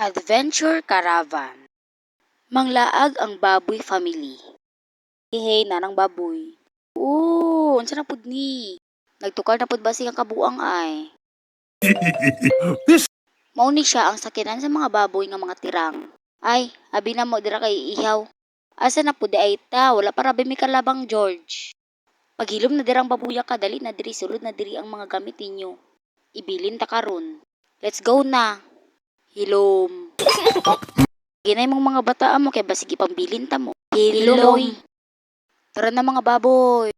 Adventure Caravan. Manglaag ang baboy family. Hey, nanang baboy. Oo, unsa na pud ni? Nagtukar na pud ba siyang kabuang ay? Mao ni siya ang sakinan sa mga baboy nga mga tirang. Ay, abi na mo dira kay ihaw. Asa na pud ay ta, wala para mi kalabang George. Paghilom na dirang babuya ka, dali na diri, sulod na diri ang mga gamit ninyo. Ibilin ta karon. Let's go na. Hilom. Ginay mong mga bataan mo kay basig ipambilin ta mo. Hilom. Tara na mga baboy.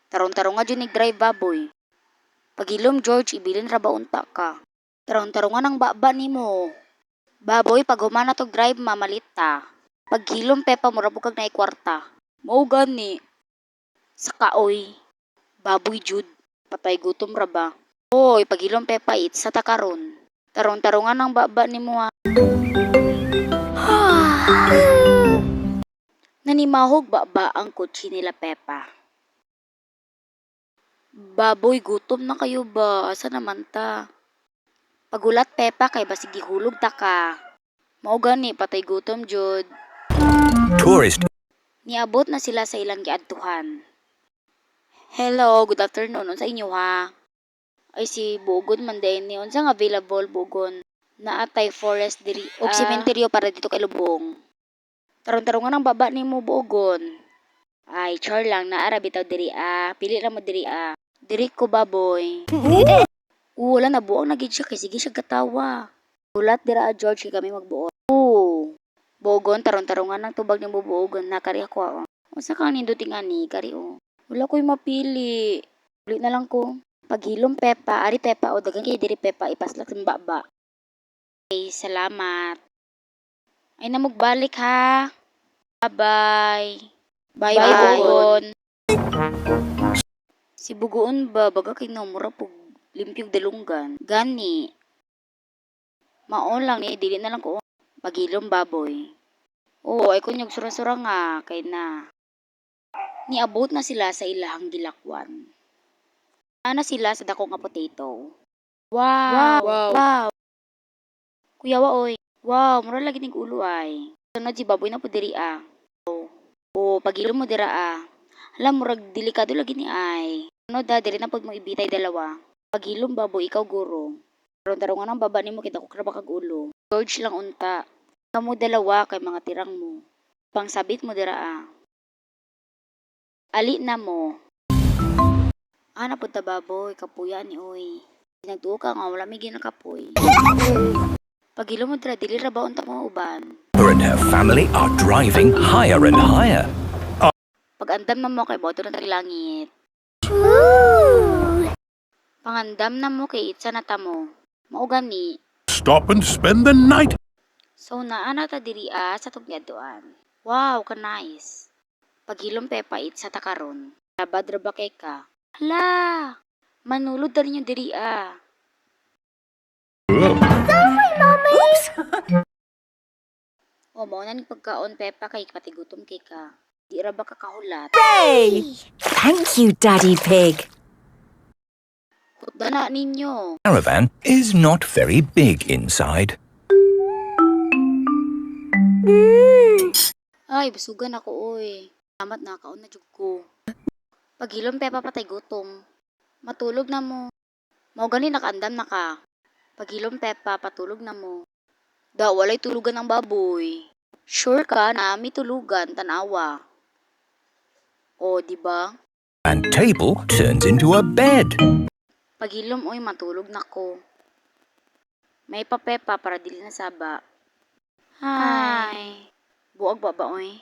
Tarong-tarong nga dyan drive baboy. Pagilom George, ibilin ra ba unta ka. Tarong-tarong nga ng baba ni mo. Baboy, pag humana to drive, mamalit ta. Paghilom pepa, mura bukag na ikwarta. Mao gani. Sa kaoy. Baboy jud. Patay gutom ra ba. Hoy, paghilom pepa, sa takaron. Tarong-tarong nga ng baba ni mo ha. Nanimahog ba ang kutsi nila Pepa? Baboy, gutom na kayo ba? Asa naman ta? Pagulat Pepa kay basig gihulog ta ka. Mao gani patay gutom jud. Tourist. Niabot na sila sa ilang giadtuhan. Hello, good afternoon. Unsa inyo ha? Ay si Bugon man din ni unsa nga available Bugon? Naatay forest diri ug sementeryo para dito kay Lubong. Tarong-tarong nga ng baba nimo Bugon. Ay, char lang, naara bitaw diri pili ra mo diri Diri ko baboy. Wala na buong nagid siya kay sige siya katawa. Ulat dira George kay kami magbuot. Bogon taron-tarongan ng tubag ni bubuogon na kari ako. Unsa kang ninduting ani kari o. Wala ko'y mapili. Uli na lang ko. Paghilom Pepa, ari Pepa o dagan kay diri Pepa ipaslak sa baba. Okay, salamat. Ay namugbalik ha. Bye-bye. Bye, Bugon. Si Bugoon ba, baga kay namura pug limpyog dalunggan. Gani. Maon lang ni, dili na lang ko. Pagilom baboy. Oo, ay kunyog surang-surang nga, kay na. Niabot na sila sa ilahang gilakwan. Ana sila sa dako nga potato. Wow. Kuya waoy. Wow, mura lagi ning ulo ay. Sunod si baboy na po diri Oo, pagilom mo dira Alam, murag delikado lagi ni ay. Ano diri na pud mo ibitay dalawa. Paghilom baboy, ikaw guro. Tarong-tarongan ang baba nimo kita ko kraba kag ulo. George lang unta. Kamo dalawa kay mga tirang mo. Pangsabit mo dira Ali na mo. Ana pud ta baboy, kapuya ni oy. Nagtuo ka nga wala may ginakapoy. Paghilom mo dira dili ra ba unta mo uban. Her and her family are driving higher and higher. Pag-andam na mo kay boto na langit. Pangandam na mo kay itsa na ta mo. Mao gani. Stop and spend the night. So naana ta diri sa tugyaduan. Wow, ka nice. Paghilom Pepa sa takaron. Labad ra ba kay ka? Hala! Manulod ta ninyo diri Sorry, mommy! O, mao na ni pagkaon Pepa kay patigutom kay ka. Di ra ba kakahulat? Hey! Thank you, Daddy Pig. Hutda na ninyo. Caravan is not very big inside. Ay, basugan ako oy. Salamat na kaon na jud ko. Paghilom Pepa patay gutom. Matulog na mo. Mao gani nakaandam na ka. Paghilom Pepa patulog na mo. Da walay tulugan ang baboy. Sure ka na ami tulugan tanawa. O, di ba? And table turns into a bed. Paghilom oy matulog na ko. May pa Pepa para dili na saba. Hi. Buog ba oy?